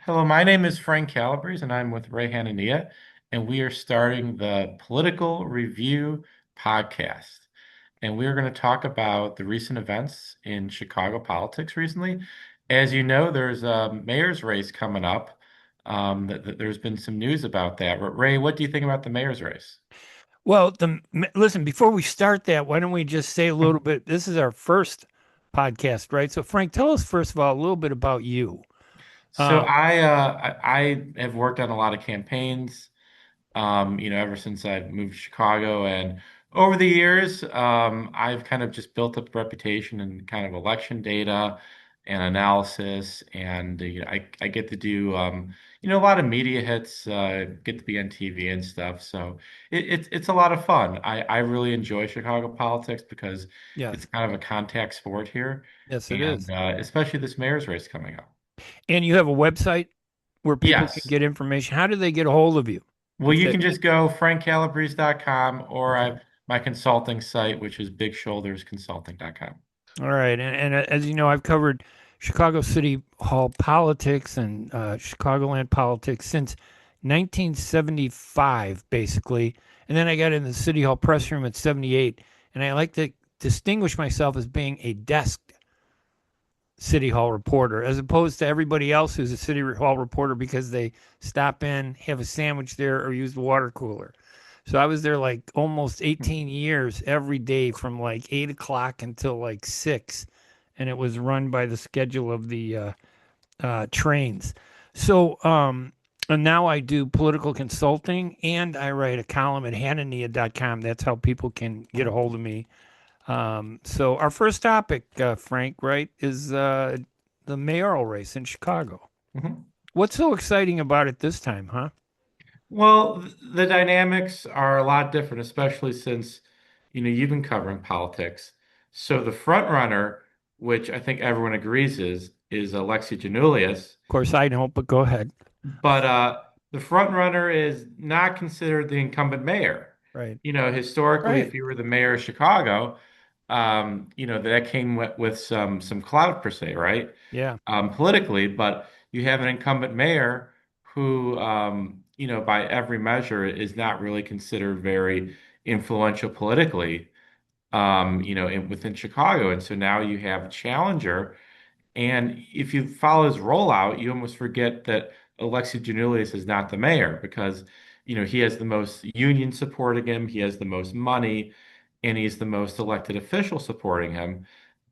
Hello, my name is Frank Calabrese, and I'm with Ray Hanania, and we are starting the Political Review podcast. And we are going to talk about the recent events in Chicago politics recently. As you know, there's a mayor's race coming up. There's been some news about that. Ray, what do you think about the mayor's race? Well, listen, before we start that, why don't we just say a little bit? This is our first podcast, right? So, Frank, tell us first of all a little bit about you. So Um, I have worked on a lot of campaigns. Ever since I moved to Chicago. And over the years, I've kind of just built up a reputation in kind of election data and analysis. And, I get to do, a lot of media hits, get to be on TV and stuff. So it's a lot of fun. I really enjoy Chicago politics because it's yes, kind of a contact sport here. yes, it And is. especially this mayor's race coming up. And you have a website where people can Yes. get information. How do they get a hold of you? Well, If you they, can just go frankcalabrese.com or okay. my consulting site, which is bigshouldersconsulting.com. All right. And as you know, I've covered Chicago City Hall politics and Chicagoland politics since 1975, basically. And then I got in the City Hall press room at 78. And I like to distinguish myself as being a desk City Hall reporter, as opposed to everybody else who's a City Hall reporter because they stop in, have a sandwich there, or use the water cooler. So I was there like almost 18 years every day from like 8 o'clock until like 6. And it was run by the schedule of the trains. So, and now I do political consulting and I write a column at hanania.com. That's how people can get a hold of me. So our first topic, Frank, right, is the mayoral race in Chicago. Mhm. What's so exciting about it this time, huh? Well, the dynamics are a lot different, especially since, you've been covering politics. So the front runner, which I think everyone agrees is Alexi Giannoulias, Of course, I don't, but go ahead. but the front runner is not considered the incumbent mayor. Right. Historically, Right. if you were the mayor of Chicago, that came with some clout per se, right? Yeah. Politically, but you have an incumbent mayor who, by every measure, is not really considered very influential politically, within Chicago. And so now you have a challenger. And if you follow his rollout, you almost forget that Alexi Giannoulias is not the mayor because, he has the most union supporting him, he has the most money, and he's the most elected official supporting him.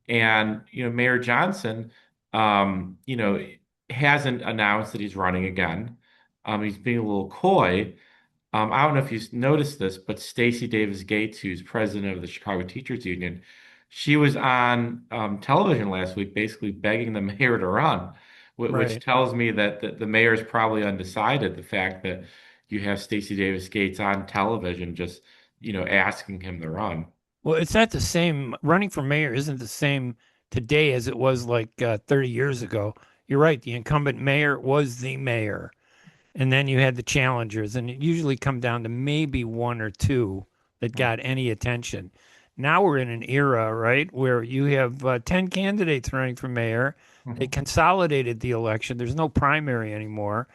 And, Mayor Johnson, hasn't announced that he's running again. He's being a little coy. I don't know if you've noticed this, but Stacey Davis Gates, who's president of the Chicago Teachers Union, she was on television last week basically begging the mayor to run, which Right. tells me that the mayor is probably undecided. The fact that you have Stacey Davis Gates on television just, asking him to run. Well, it's not the same. Running for mayor isn't the same today as it was like 30 years ago. You're right. The incumbent mayor was the mayor. And then you had the challengers, and it usually come down to maybe one or two that got any attention. Now we're in an era, right, where you have 10 candidates running for mayor. They Mhm. consolidated the election. There's no primary anymore.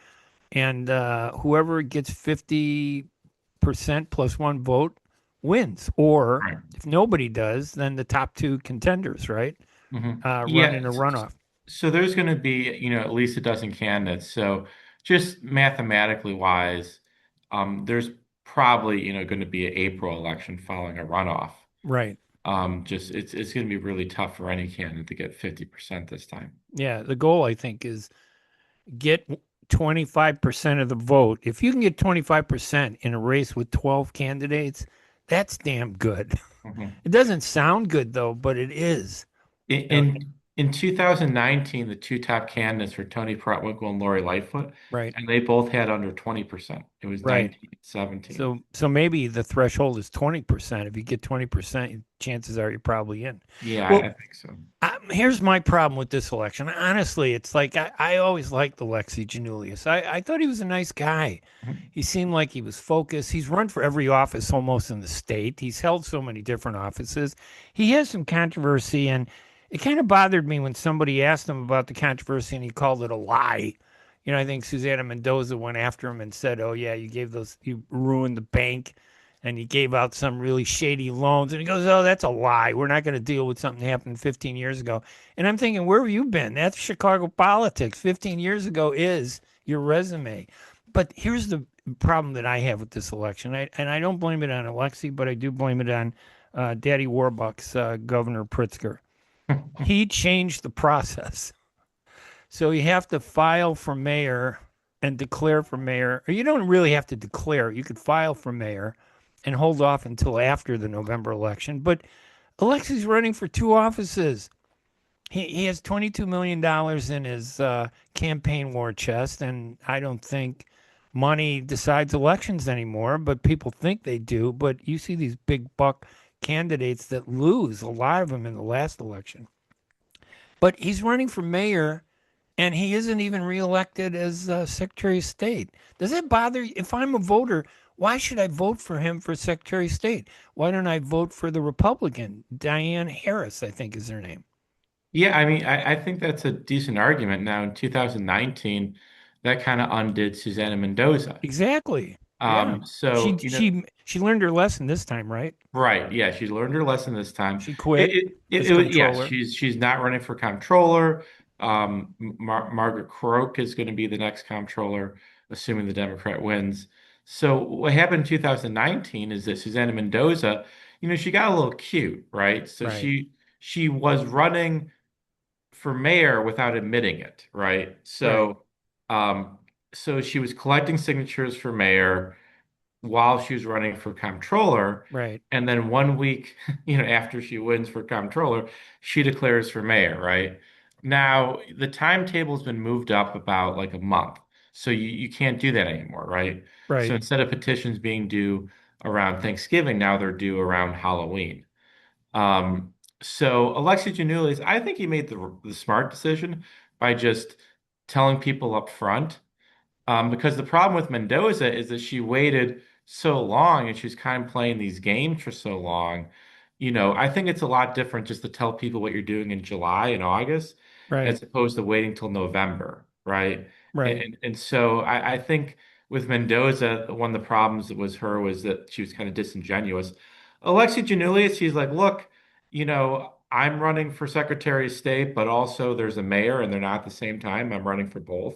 And whoever gets 50% plus one vote wins. Or Right. if nobody does, then the top two contenders, right, run in Yeah. a runoff. So there's going to be, at least a dozen candidates. So just mathematically wise, there's probably, going to be an April election following a runoff. Right. Just it's going to be really tough for any candidate to get 50% this time. Yeah. The goal, I think, is get 25% of the vote. If you can get 25% in a race with 12 candidates, that's damn good. Mhm. It doesn't sound good though, but it is. In, You know, in 2019, the two top candidates were Tony Pratt-Winkle and Lori Lightfoot, right, and they both had under 20%. It was right. 19 17. So maybe the threshold is 20%. If you get 20%, chances are you're probably in. Yeah, I Well, think so. here's my problem with this election. Honestly, it's like I always liked Alexi Giannoulias. I thought he was a nice guy. Mhm. He seemed like he was focused. He's run for every office almost in the state. He's held so many different offices. He has some controversy, and it kind of bothered me when somebody asked him about the controversy and he called it a lie. I think Susanna Mendoza went after him and said, "Oh yeah, you ruined the bank, and you gave out some really shady loans." And he goes, "Oh, that's a lie. We're not going to deal with something that happened 15 years ago." And I'm thinking, where have you been? That's Chicago politics. 15 years ago is your resume. But here's the problem that I have with this election, and I don't blame it on Alexi, but I do blame it on Daddy Warbucks, Governor Pritzker. He changed the process. So you have to file for mayor and declare for mayor, or you don't really have to declare. You could file for mayor and hold off until after the November election. But Alexi's running for two offices. He has $22 million in his campaign war chest, and I don't think money decides elections anymore, but people think they do. But you see these big buck candidates that lose, a lot of them in the last election. But he's running for mayor and he isn't even reelected as Secretary of State. Does that bother you? If I'm a voter, why should I vote for him for Secretary of State? Why don't I vote for the Republican, Diane Harris, I think is her name? Yeah, I mean, I think that's a decent argument. Now, in 2019, that kind of undid Susanna Mendoza. Exactly. Yeah. She So, she learned her lesson this time, right? right, yeah, she learned her lesson this time. She quit as Yes, controller. she's not running for comptroller. Margaret Croak is going to be the next comptroller, assuming the Democrat wins. So what happened in 2019 is that Susanna Mendoza, she got a little cute, right? So Right. she was running for mayor without admitting it, right? Right. Um, so she was collecting signatures for mayor while she was running for comptroller. Right. And then 1 week, after she wins for comptroller, she declares for mayor, right? Now, the timetable's been moved up about like a month. So you can't do that anymore, right? So Right. instead of petitions being due around Thanksgiving, now they're due around Halloween. So Alexi Giannoulias, I think he made the smart decision by just telling people up front. Because the problem with Mendoza is that she waited so long and she's kind of playing these games for so long. I think it's a lot different just to tell people what you're doing in July and August Right. as opposed to waiting till November, right? Right. And so I think with Mendoza, one of the problems was that she was kind of disingenuous. Alexi Giannoulias, he's like, look, I'm running for Secretary of State, but also there's a mayor and they're not at the same time. I'm running for both.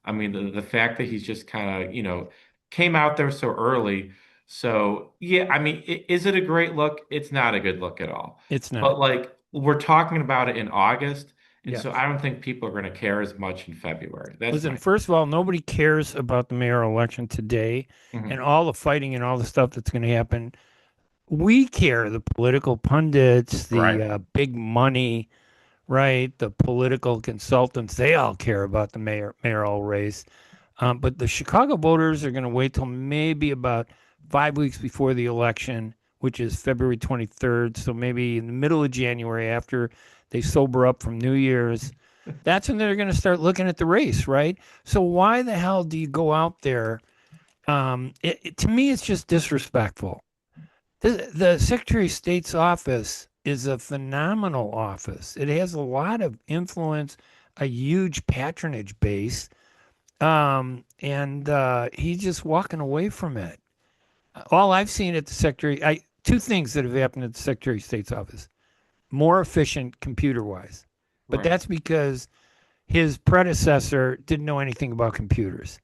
I mean, the fact that he's just kind of, came out there so early. So, yeah, I mean, is it a great look? It's not a good look at all. It's not. But like, we're talking about it in August. And so Yes. I don't think people are going to care as much in February. That's Listen, my. first of all, nobody cares about the mayoral election today and Mhm. all the fighting and all the stuff that's going to happen. We care, the political pundits, the Right. big money, right? The political consultants, they all care about the mayoral race. But the Chicago voters are going to wait till maybe about 5 weeks before the election, which is February 23rd. So maybe in the middle of January after they sober up from New Year's. That's when they're going to start looking at the race, right? So why the hell do you go out there? To me, it's just disrespectful. The Secretary of State's office is a phenomenal office. It has a lot of influence, a huge patronage base, and he's just walking away from it. All I've seen at the Secretary, two things that have happened at the Secretary of State's office: more efficient computer wise, but Right. that's because his predecessor didn't know anything about computers.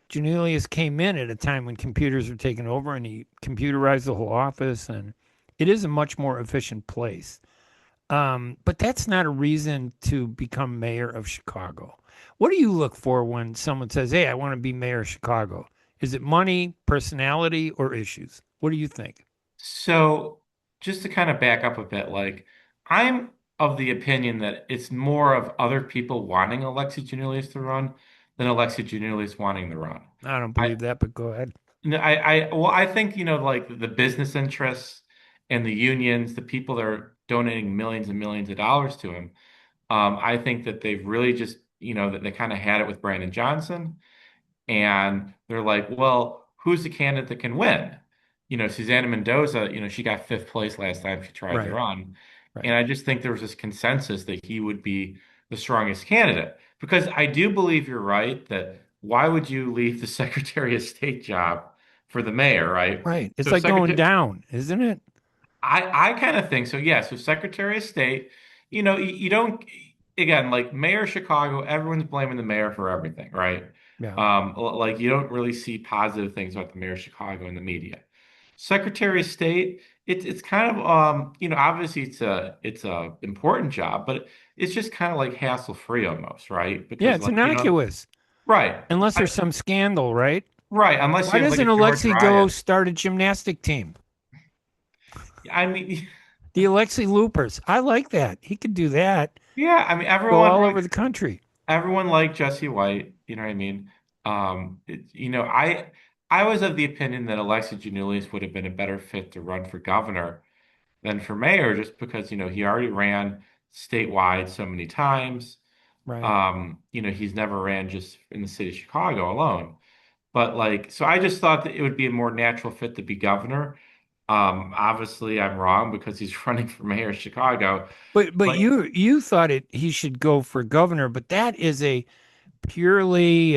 Giannoulias came in at a time when computers were taking over, and he computerized the whole office, and it is a much more efficient place. But that's not a reason to become mayor of Chicago. What do you look for when someone says, "Hey, I want to be mayor of Chicago"? Is it money, personality, or issues? What do you think? So just to kind of back up a bit, like I'm of the opinion that it's more of other people wanting Alexi Giannoulias to run than Alexi Giannoulias wanting to run. I don't I, believe that, but go ahead. no, well, I think, like the business interests and the unions, the people that are donating millions and millions of dollars to him, I think that they've really just, that they kind of had it with Brandon Johnson. And they're like, well, who's the candidate that can win? Susanna Mendoza, she got fifth place last time she tried to Right, run. And right, I just think there was this consensus that he would be the strongest candidate. because I do believe you're right that why would you leave the Secretary of State job for the mayor, right? Right. It's So like going Secretary, down, isn't it? I kind of think so. Yeah. So Secretary of State, you don't, again, like Mayor of Chicago, everyone's blaming the mayor for everything, right? Yeah. Like you don't really see positive things about the mayor of Chicago in the media. Secretary of State, it's kind of obviously it's a important job, but it's just kind of like hassle free almost, right? Yeah, Because it's like innocuous. right, Unless there's some scandal, right? right, unless Why you have like doesn't a George Alexi go Ryan. start a gymnastic team? I mean, The Alexi Loopers. I like that. He could do that. yeah, I mean Go everyone all like over the country. everyone liked Jesse White, you know what I mean? I was of the opinion that Alexi Giannoulias would have been a better fit to run for governor than for mayor, just because, he already ran statewide so many times. Right. He's never ran just in the city of Chicago alone. But like, so I just thought that it would be a more natural fit to be governor. Obviously I'm wrong because he's running for mayor of Chicago. But But you thought he should go for governor, but that is a purely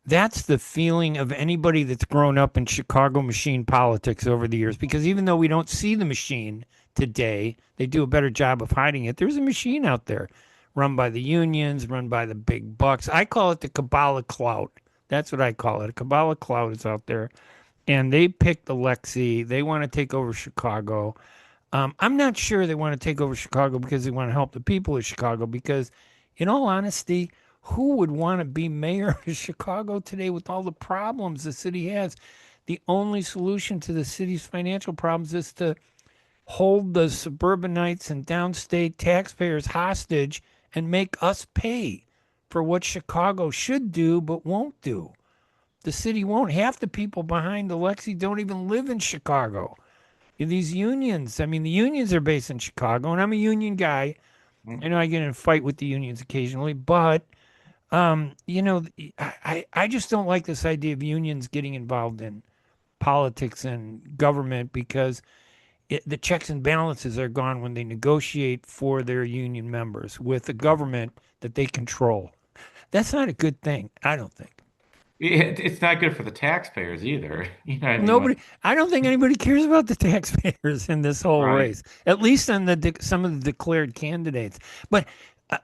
that's the feeling of anybody that's grown up in Chicago machine politics over the years. Because even though we don't see the machine today, they do a better job of hiding it. There's a machine out there, run by the unions, run by the big bucks. I call it the Kabbalah clout. That's what I call it. A Kabbalah clout is out there, and they picked Alexi. They want to take over Chicago. I'm not sure they want to take over Chicago because they want to help the people of Chicago. Because, in all honesty, who would want to be mayor of Chicago today with all the problems the city has? The only solution to the city's financial problems is to hold the suburbanites and downstate taxpayers hostage and make us pay for what Chicago should do but won't do. The city won't. Half the people behind Alexi don't even live in Chicago. These unions, I mean, the unions are based in Chicago, and I'm a union guy. I know I get in a fight with the unions occasionally, but I just don't like this idea of unions getting involved in politics and government because the checks and balances are gone when they negotiate for their union members with a government that they control. That's not a good thing, I don't think. it's not good for the taxpayers either. You know what I mean? Nobody, I don't think anybody cares about the taxpayers in this whole Right. race, at least on some of the declared candidates. But uh,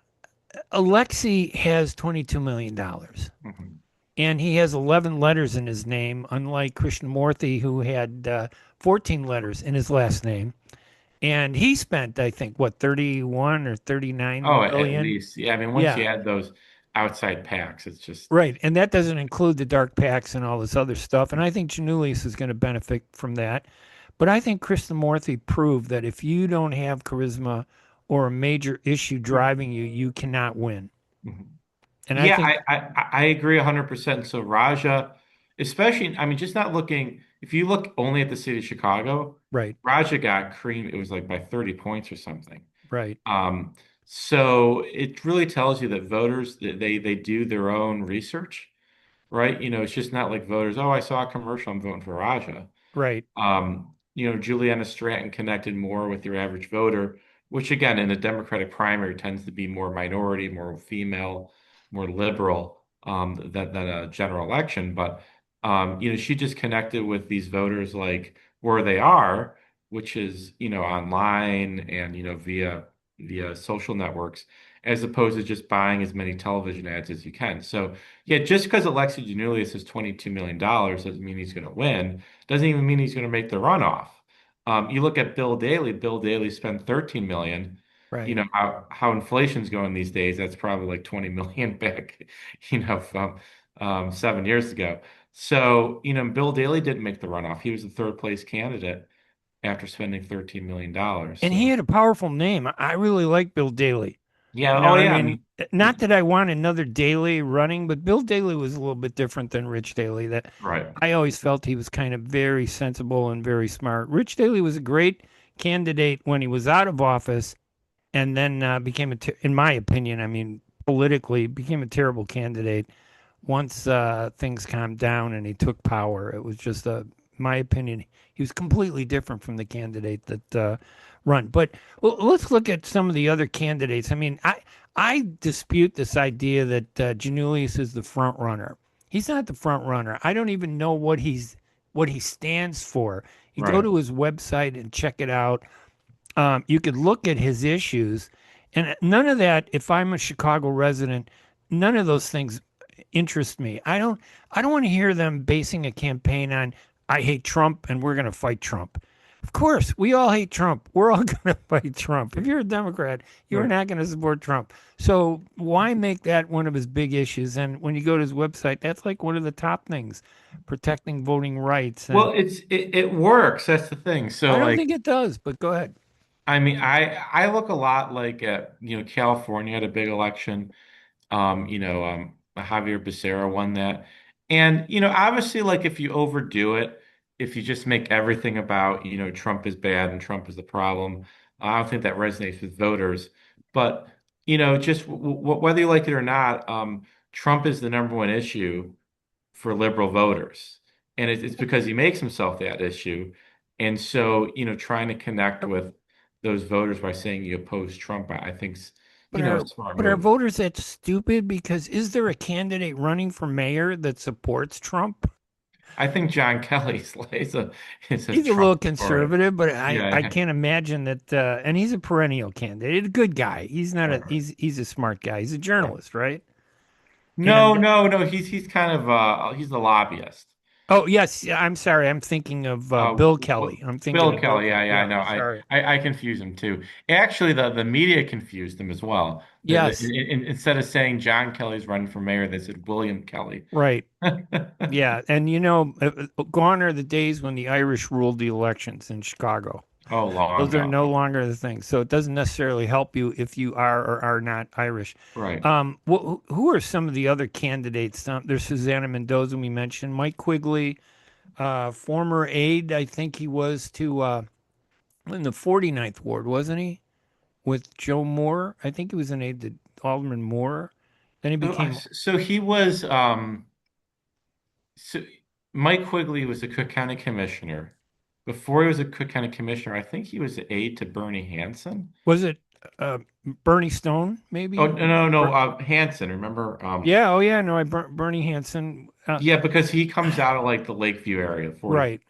Alexi has $22 million dollars, Mhm. and he has 11 letters in his name, unlike Krishnamoorthi, who had 14 letters in his last name. And he spent, I think, what, 31 or 39 Oh, at million? least. Yeah, I mean, once you Yeah, add those outside packs, it's just right. And that doesn't include the dark packs and all this other stuff. And I think Janulius is going to benefit from that. But I think Krishnamurthy proved that if you don't have charisma or a major issue driving you, you cannot win. Mhm. And I Yeah, think, I agree 100%. So Raja, especially, I mean, just not looking, if you look only at the city of Chicago, right, Raja got creamed. It was like by 30 points or something. right, Um, so it really tells you that voters they do their own research, right? It's just not like voters, oh, I saw a commercial, I'm voting for Raja. right, Juliana Stratton connected more with your average voter, which again, in a Democratic primary tends to be more minority, more female, more liberal than a general election. But she just connected with these voters like where they are, which is, online and, via social networks, as opposed to just buying as many television ads as you can. So yeah, just because Alexi Giannoulias has $22 million doesn't mean he's going to win. Doesn't even mean he's going to make the runoff. You look at Bill Daley. Bill Daley spent 13 million. You right. know how inflation's going these days. That's probably like 20 million back, from 7 years ago. So, Bill Daley didn't make the runoff. He was the third place candidate after spending $13 million. And he So, had a powerful name. I really like Bill Daley. yeah. Oh, I yeah. I mean, mean, not that I want another Daley running, but Bill Daley was a little bit different than Rich Daley. That right. I always felt he was kind of very sensible and very smart. Rich Daley was a great candidate when he was out of office, and then became in my opinion, I mean, politically, became a terrible candidate once things calmed down and he took power. It was just my opinion. He was completely different from the candidate that run. But well, let's look at some of the other candidates. I mean, I dispute this idea that Giannoulias is the front runner. He's not the front runner. I don't even know what he stands for. You go Right. to his website and check it out. You could look at his issues, and none of that. If I'm a Chicago resident, none of those things interest me. I don't want to hear them basing a campaign on I hate Trump and we're going to fight Trump. Of course, we all hate Trump. We're all going to fight Trump. If you're a Democrat, you're Right. not going to support Trump. So why make that one of his big issues? And when you go to his website, that's like one of the top things, protecting voting rights. And Well, it works. That's the thing. I So don't like think it does, but go ahead. I mean, I look a lot like at, California had a big election. Javier Becerra won that. And, obviously, like if you overdo it, if you just make everything about, Trump is bad and Trump is the problem, I don't think that resonates with voters. But, just whether you like it or not, Trump is the number one issue for liberal voters. And it's because he makes himself that issue. And so, trying to connect with those voters by saying you oppose Trump, I think, But a are smart but are move. voters that stupid? Because is there a candidate running for mayor that supports Trump? I think John Kelly is a He's a Trump little supporter. conservative, but Yeah, I yeah. can't imagine that. And he's a perennial candidate, a good guy. He's not Right, a right, he's a smart guy. He's a right. journalist, right? No, And no, no. He's kind of he's a lobbyist. oh yes, I'm sorry. I'm thinking of Bill Kelly. I'm thinking Bill of Bill Kelly. Kelly. Yeah, yeah. I Yeah, know. sorry. I confuse him too. Actually, the media confused him as well. Yes, Instead of saying John Kelly's running for mayor, they said William Kelly. right. Yeah, and gone are the days when the Irish ruled the elections in Chicago. Oh, long Those are ago. no longer the thing. So it doesn't necessarily help you if you are or are not Irish. Right. Who are some of the other candidates? There's Susanna Mendoza, we mentioned. Mike Quigley, former aide, I think he was to in the 49th Ward, wasn't he? With Joe Moore. I think he was an aide to Alderman Moore. Then he became, So he was so Mike Quigley was a Cook County commissioner. Before he was a Cook County commissioner, I think he was the aide to Bernie Hansen. was it uh, Bernie Stone, Oh, maybe? no, no, no, Hansen, remember? Yeah, oh yeah, no, Bernie Hansen. Yeah, because he comes out of like the Lakeview area, 40. Right.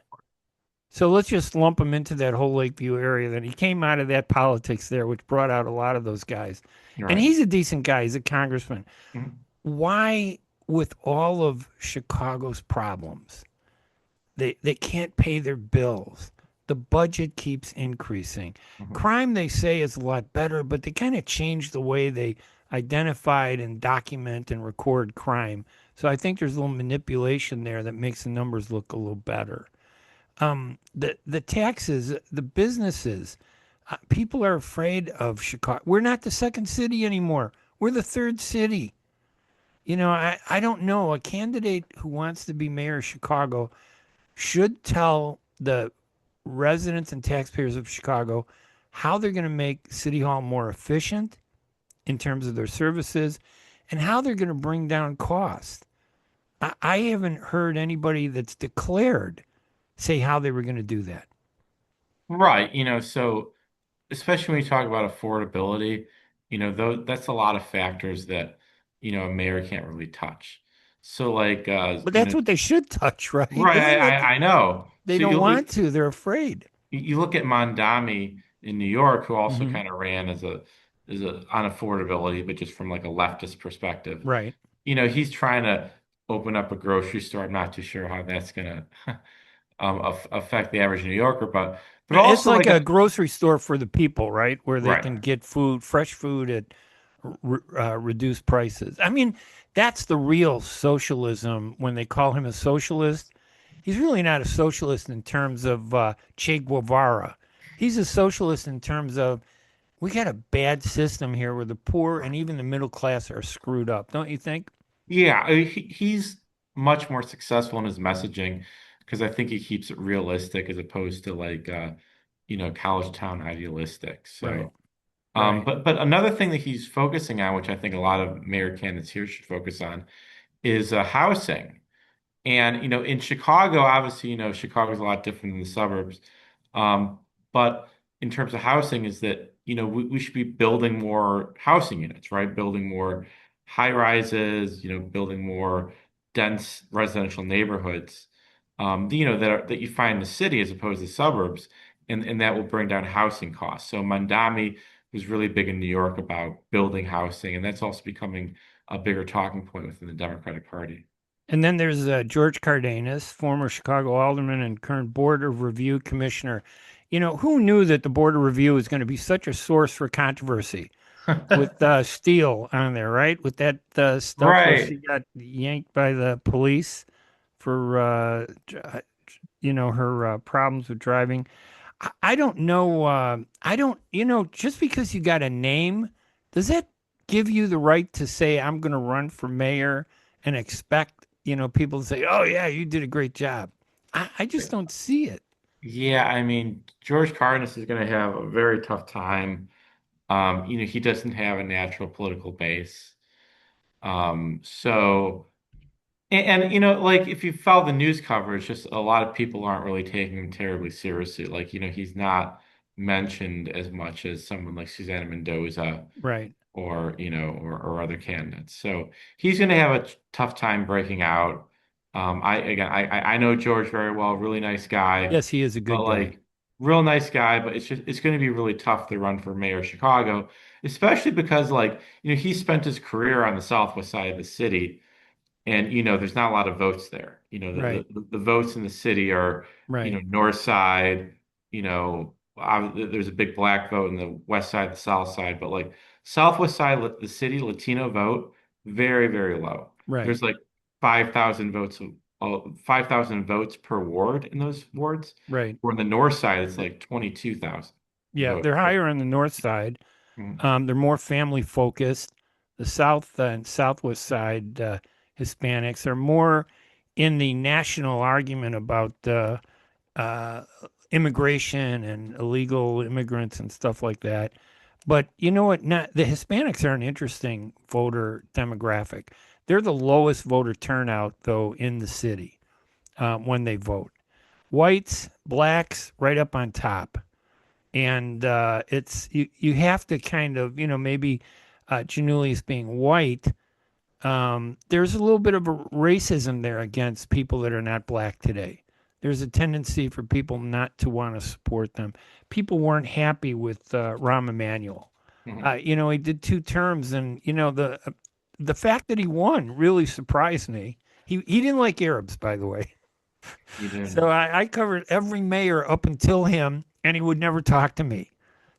So let's just lump him into that whole Lakeview area. Then he came out of that politics there, which brought out a lot of those guys. And Right. he's a decent guy. He's a congressman. Mhm. Why, with all of Chicago's problems, they can't pay their bills. The budget keeps increasing. Mhm. Crime, they say, is a lot better, but they kind of changed the way they identified and document and record crime. So I think there's a little manipulation there that makes the numbers look a little better. The taxes, the businesses, people are afraid of Chicago. We're not the second city anymore. We're the third city. I don't know. A candidate who wants to be mayor of Chicago should tell the residents and taxpayers of Chicago how they're going to make City Hall more efficient in terms of their services and how they're going to bring down costs. I haven't heard anybody that's declared say how they were going to do that. Right. So especially when you talk about affordability, that's a lot of factors that, a mayor can't really touch. So like, But that's what they should touch, right? right, Isn't that I know. they So don't want to? They're afraid. you look at Mondami in New York, who also Hmm. kind of ran as a on affordability, but just from like a leftist perspective. Right. He's trying to open up a grocery store. I'm not too sure how that's gonna affect the average New Yorker, but It's also like like a grocery store for the people, right? Where they right. can get food, fresh food at reduced prices. I mean, that's the real socialism when they call him a socialist. He's really not a socialist in terms of Che Guevara. He's a socialist in terms of we got a bad system here where the poor and even the middle class are screwed up, don't you think? Yeah, he's much more successful in his messaging because I think he keeps it realistic as opposed to like college town idealistic. Right, So right. but another thing that he's focusing on, which I think a lot of mayor candidates here should focus on, is housing. And in Chicago, obviously, Chicago's a lot different than the suburbs. Um, but in terms of housing, is that we should be building more housing units, right? Building more high rises, building more dense residential neighborhoods, that you find in the city as opposed to suburbs, and that will bring down housing costs. So Mandami was really big in New York about building housing, and that's also becoming a bigger talking point within the Democratic Party. And then there's George Cardenas, former Chicago alderman and current Board of Review commissioner. Who knew that the Board of Review is going to be such a source for controversy with Steele on there, right? With that stuff where she Right. got yanked by the police for, her problems with driving. I don't know. I don't, just because you got a name, does that give you the right to say, I'm going to run for mayor and expect, people to say, oh, yeah, you did a great job? I just don't see it. Yeah, I mean, George Cardenas is going to have a very tough time. He doesn't have a natural political base. So, like if you follow the news coverage, just a lot of people aren't really taking him terribly seriously. Like, he's not mentioned as much as someone like Susanna Mendoza Right. or other candidates. So he's going to have a tough time breaking out. I know George very well, really nice guy, Yes, he is a but good guy. like real nice guy. But it's going to be really tough to run for mayor of Chicago, especially because like he spent his career on the southwest side of the city, and there's not a lot of votes there. Right. The votes in the city are Right. north side. There's a big black vote in the west side, the south side, but like southwest side, the city Latino vote very very low. Right. There's like 5,000 votes, 5,000 votes per ward in those wards. Right. Or on the north side, it's like 22,000 Yeah, votes. they're higher on the north side. Mhm. They're more family focused. The south and southwest side Hispanics are more in the national argument about uh, immigration and illegal immigrants and stuff like that. But you know what? Not, the Hispanics are an interesting voter demographic. They're the lowest voter turnout, though, in the city when they vote. Whites, blacks, right up on top. And it's you have to kind of maybe Giannoulias being white. There's a little bit of a racism there against people that are not black today. There's a tendency for people not to want to support them. People weren't happy with Rahm Emanuel. Mhm. He did 2 terms, and the fact that he won really surprised me. He didn't like Arabs, by the way. You did. So I covered every mayor up until him, and he would never talk to me.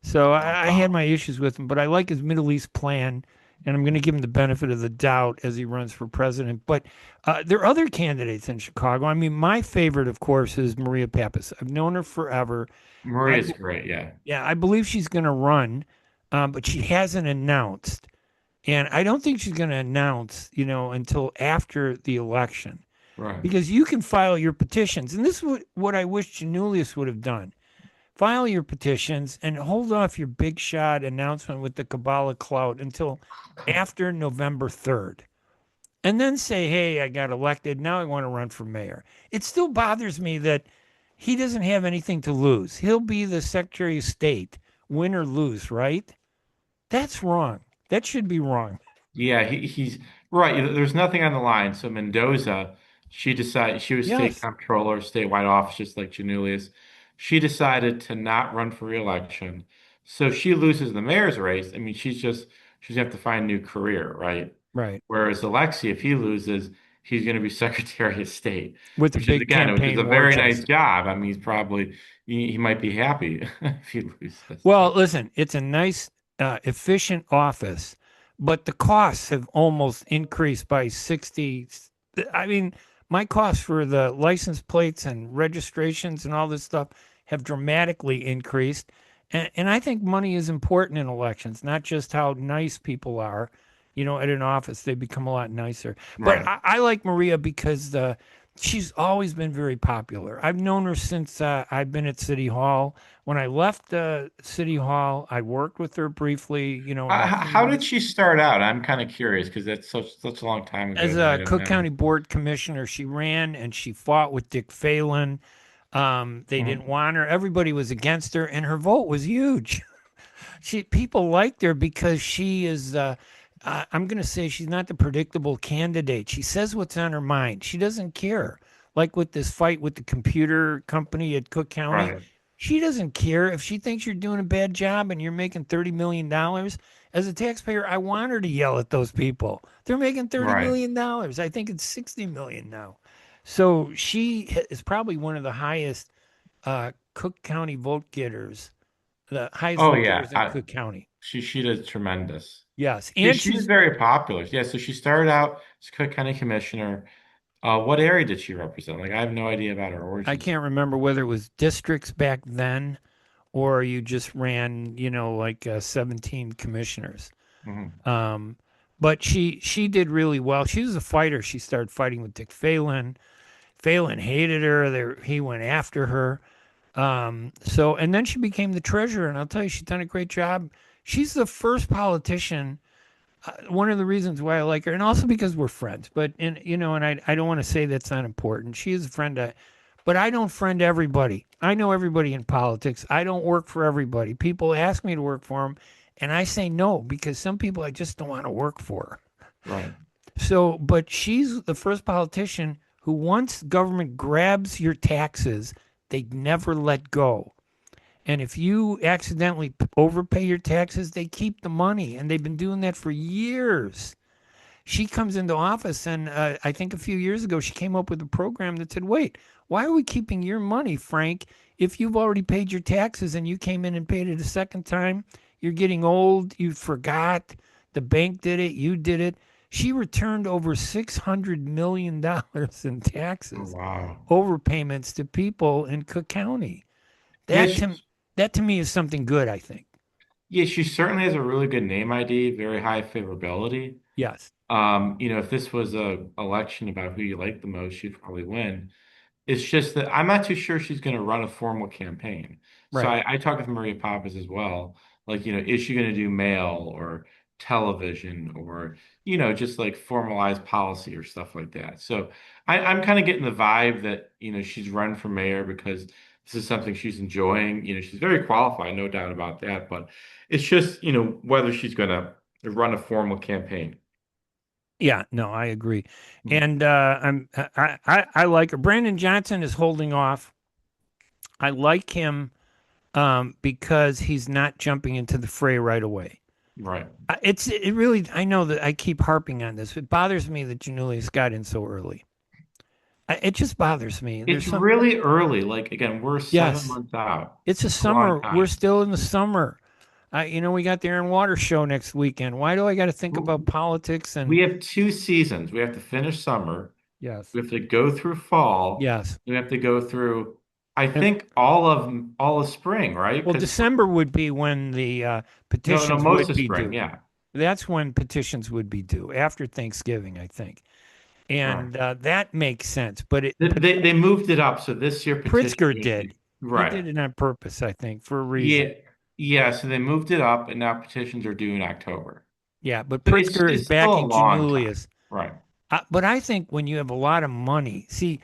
So Oh, I had wow. my issues with him, but I like his Middle East plan, and I'm going to give him the benefit of the doubt as he runs for president. But there are other candidates in Chicago. I mean, my favorite, of course, is Maria Pappas. I've known her forever. I Maria's great. Yeah. Yeah, I believe she's going to run, but she hasn't announced, and I don't think she's going to announce, until after the election Right. because you can file your petitions. And this is what I wish Giannoulias would have done. File your petitions and hold off your big shot announcement with the Kabbalah clout until after November 3rd. And then say, hey, I got elected. Now I want to run for mayor. It still bothers me that he doesn't have anything to lose. He'll be the Secretary of State, win or lose, right? That's wrong. That should be wrong. Yeah, he's right. There's nothing on the line. So Mendoza, she was state Yes, comptroller, statewide office, just like Janulius. She decided to not run for reelection. So she loses the mayor's race. I mean, she's gonna have to find a new career, right? right. Whereas Alexi, if he loses, he's gonna be Secretary of State, With a big which is a campaign war very nice chest. job. I mean, he might be happy if he loses. Well, listen, it's a nice, efficient office, but the costs have almost increased by 60. I mean, my costs for the license plates and registrations and all this stuff have dramatically increased. And I think money is important in elections, not just how nice people are. At an office, they become a lot nicer. But Right. I like Maria because she's always been very popular. I've known her since I've been at City Hall. When I left City Hall, I worked with her briefly, about three How did months she start out? I'm kind of curious because that's such a long time ago as that I a didn't Cook know. County Board Commissioner. She ran and she fought with Dick Phelan. They didn't Mhm. want her. Everybody was against her, and her vote was huge. People liked her because she is. I'm going to say she's not the predictable candidate. She says what's on her mind. She doesn't care. Like with this fight with the computer company at Cook County, Right. she doesn't care if she thinks you're doing a bad job and you're making $30 million. As a taxpayer, I want her to yell at those people. They're making thirty Right. million dollars. I think it's 60 million now. So is probably one of the highest Cook County vote getters, the highest Oh vote yeah. getters in Cook County. She does tremendous. Yes, She and she's she's very popular. Yeah, so she started out as Cook County Commissioner. What area did she represent? Like I have no idea about her I origins. can't remember whether it was districts back then or you just ran, like 17 commissioners. Hmm. Um, but she did really well. She was a fighter. She started fighting with Dick Phelan. Phelan hated her. He went after her. And then she became the treasurer, and I'll tell you, she's done a great job. She's the first politician. One of the reasons why I like her, and also because we're friends. And I don't want to say that's not important. She is a friend, but I don't friend everybody. I know everybody in politics. I don't work for everybody. People ask me to work for them, and I say no because some people I just don't want to work for. Right. So, but she's the first politician who, once government grabs your taxes, they never let go. And if you accidentally overpay your taxes, they keep the money. And they've been doing that for years. She comes into office, and I think a few years ago, she came up with a program that said, wait, why are we keeping your money, Frank? If you've already paid your taxes and you came in and paid it a second time, you're getting old, you forgot, the bank did it, you did it. She returned over $600 million in Oh, taxes, wow. overpayments to people in Cook County. Yeah, That to that to me is something good, I think. she certainly has a really good name ID, very high favorability. Yes. If this was a election about who you like the most, she'd probably win. It's just that I'm not too sure she's going to run a formal campaign. So Right. I talked with Maria Pappas as well. Like, is she going to do mail or television or, just like formalized policy or stuff like that. So I'm kind of getting the vibe that, she's run for mayor because this is something she's enjoying. She's very qualified, no doubt about that. But it's just, whether she's going to run a formal campaign. Yeah, no, I agree. Hmm. And I like her. Brandon Johnson is holding off. I like him because he's not jumping into the fray right away. Right. It really. I know that I keep harping on this. It bothers me that Giannoulias got in so early. It just bothers me. It's There's some. really early. Like, again, we're 7 Yes, months out. it's a It's a long summer. We're time. still in the summer. We got the Aaron Waters show next weekend. Why do I got to think about politics We and have 2 seasons. We have to finish summer. yes, We have to go through fall. yes. We have to go through, I And think, all of spring, right? well, Because December would be when the no, no, petitions most would of be spring. due. Yeah, That's when petitions would be due after Thanksgiving, I think, right. and that makes sense. But They moved it up, so this year petitions Pritzker are gonna did. be He right. did it on purpose, I think, for a reason. Yeah, yeah. So they moved it up, and now petitions are due in October. Yeah, but So it's Pritzker is it's still a backing long time, Giannoulias. right? But I think when you have a lot of money, see,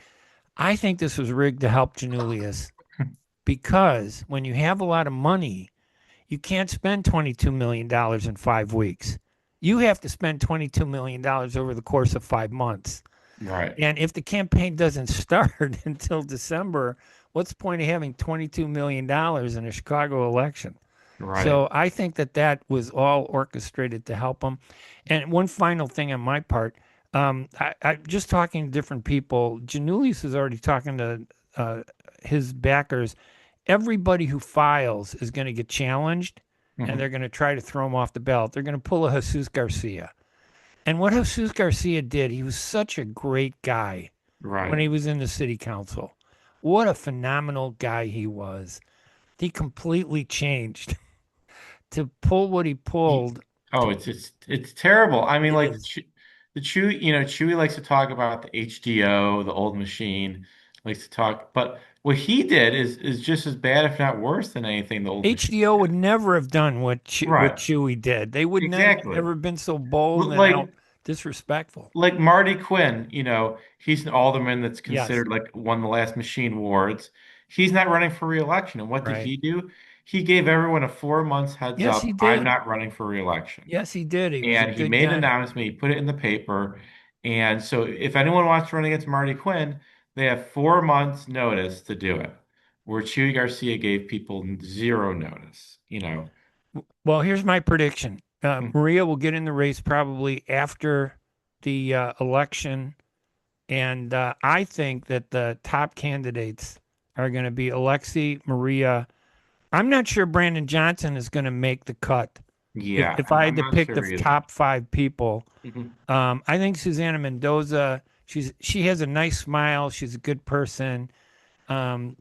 I think this was rigged to help Giannoulias because when you have a lot of money, you can't spend $22 million in 5 weeks. You have to spend $22 million over the course of 5 months. Right, And if the campaign doesn't start until December, what's the point of having $22 million in a Chicago election? right. So I think that was all orchestrated to help them. And one final thing on my part, I just talking to different people. Janulius is already talking to uh, his backers. Everybody who files is going to get challenged, and they're Mhm. going to try to throw him off the ballot. They're going to pull a Jesus Garcia. And what Jesus Garcia did, he was such a great guy when Right. he was in the city council. What a phenomenal guy he was. He completely changed to pull what he Ye- pulled. Oh, To, it's terrible. I mean, it like is. the Chewy, Chewy likes to talk about the HDO, the old machine, likes to talk, but what he did is just as bad, if not worse, than anything the old machine HDO would did. never have done what Right. Chewy did. They would not Exactly. ever been so bold and out Like disrespectful. Marty Quinn, he's an alderman that's Yes, considered like one of the last machine wards. He's not running for re-election. And what did right. he do? He gave everyone a 4 months heads Yes, he up. I'm did. not running for reelection. Yes, he did. He was a And he good made an guy. announcement. He put it in the paper. And so if anyone wants to run against Marty Quinn, they have 4 months notice to do it. Where Chuy Garcia gave people zero notice, you know. Well, here's my prediction. Maria will get in the race probably after the election. And I think that the top candidates are going to be Alexi, Maria. I'm not sure Brandon Johnson is going to make the cut. Yeah, If I had I'm to not pick the sure either. top five people, Mhm. I think Susanna Mendoza. She has a nice smile. She's a good person. Um,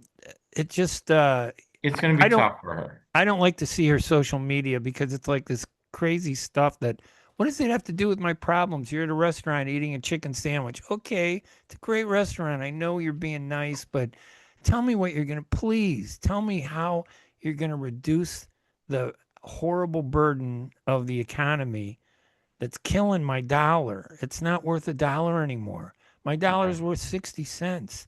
it just It's going to I be don't tough for her. I don't like to see her social media because it's like this crazy stuff that what does it have to do with my problems? You're at a restaurant eating a chicken sandwich. Okay, it's a great restaurant. I know you're being nice, but tell me what you're going to please tell me how you're going to reduce the horrible burden of the economy that's killing my dollar. It's not worth a dollar anymore. My dollar is Right. worth 60 cents.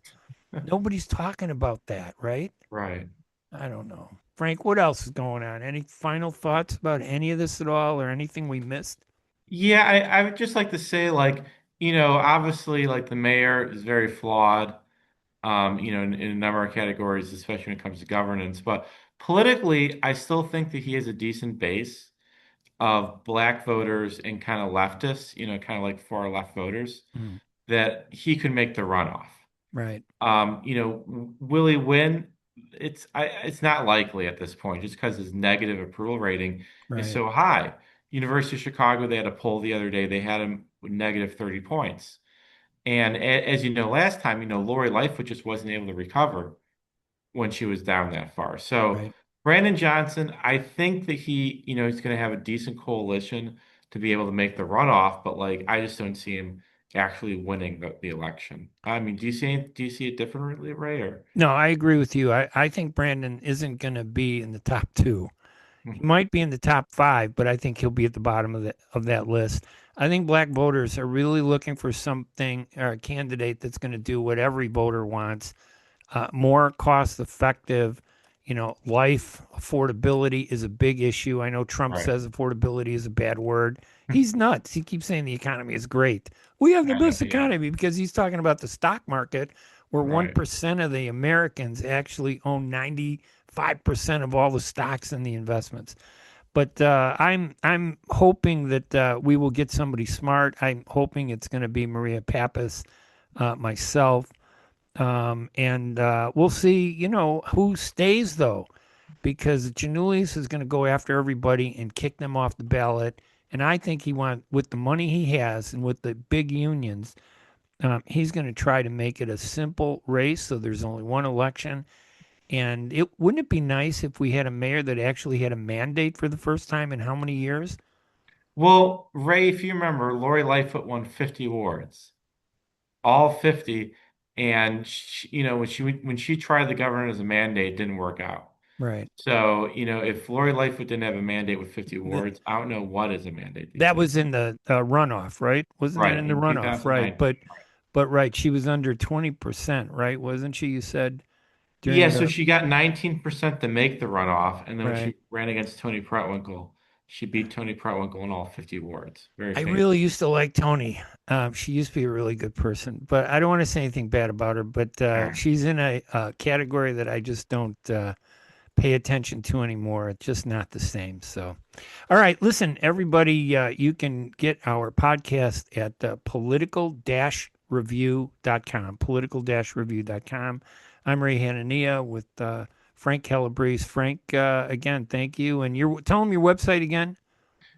Nobody's talking about that, right? Right. I don't know. Frank, what else is going on? Any final thoughts about any of this at all or anything we missed? Yeah, I would just like to say, like, obviously, like the mayor is very flawed, in a number of categories, especially when it comes to governance. But politically, I still think that he has a decent base of black voters and kind of leftists, kind of like far left voters, Mm, that he could make the runoff. right, Will he win? It's not likely at this point, just because his negative approval rating is right, so high. University of Chicago, they had a poll the other day. They had him with negative 30 points. And as you know, last time, Lori Lightfoot just wasn't able to recover when she was down that far. So right. Brandon Johnson, I think that he's going to have a decent coalition to be able to make the runoff, but like I just don't see him actually winning the election. I mean, do you see it differently, Ray? Or No, I agree with you. I think Brandon isn't going to be in the top two. He might be in the top five, but I think he'll be at the bottom of that list. I think black voters are really looking for something or a candidate that's going to do what every voter wants, more cost effective. Life affordability is a big issue. I know Trump right? says affordability is a bad word. He's nuts. He keeps saying the economy is great. We have the I know, best yeah, economy because he's talking about the stock market, where right. 1% of the Americans actually own 95% of all the stocks and the investments. But I'm hoping that we will get somebody smart. I'm hoping it's going to be Maria Pappas, myself. And we'll see, who stays though, because Giannoulias is going to go after everybody and kick them off the ballot. And I think with the money he has and with the big unions, he's going to try to make it a simple race so there's only one election. And wouldn't it be nice if we had a mayor that actually had a mandate for the first time in how many years? Well, Ray, if you remember, Lori Lightfoot won 50 awards, all 50, and when she tried the governor as a mandate, it didn't work out. Right. So, if Lori Lightfoot didn't have a mandate with 50 Th- awards, I don't know what is a mandate these that days. was in the runoff, right? Wasn't that Right, in the in runoff? Right. 2019. But right, she was under 20%, right? Wasn't she? You said Yeah, during so the she got 19% to make the runoff, and then when right. she ran against Tony Prewinkle, she beat Tony Prewinkle in all 50 awards. Very I famous. really used to like Tony. She used to be a really good person, but I don't want to say anything bad about her. But All right. she's in a category that I just don't pay attention to anymore. It's just not the same. So, all right, listen, everybody, you can get our podcast at political-review.com. Political-review.com. I'm Ray Hanania with Frank Calabrese. Frank, again, thank you. And tell them your website again.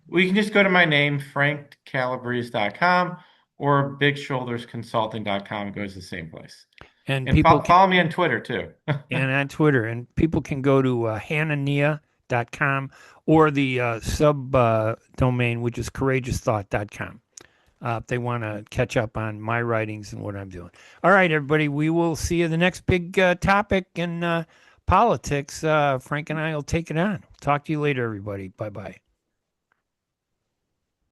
Well, you can just go to my name, frankcalabrese.com, or bigshouldersconsulting.com. It goes to the same place. And And people can, follow me on Twitter too. and on Twitter. And people can go to hanania.com or the sub domain, which is courageousthought.com. If they want to catch up on my writings and what I'm doing. All right, everybody, we will see you the next big topic in politics. Frank and I will take it on. Talk to you later, everybody. Bye bye.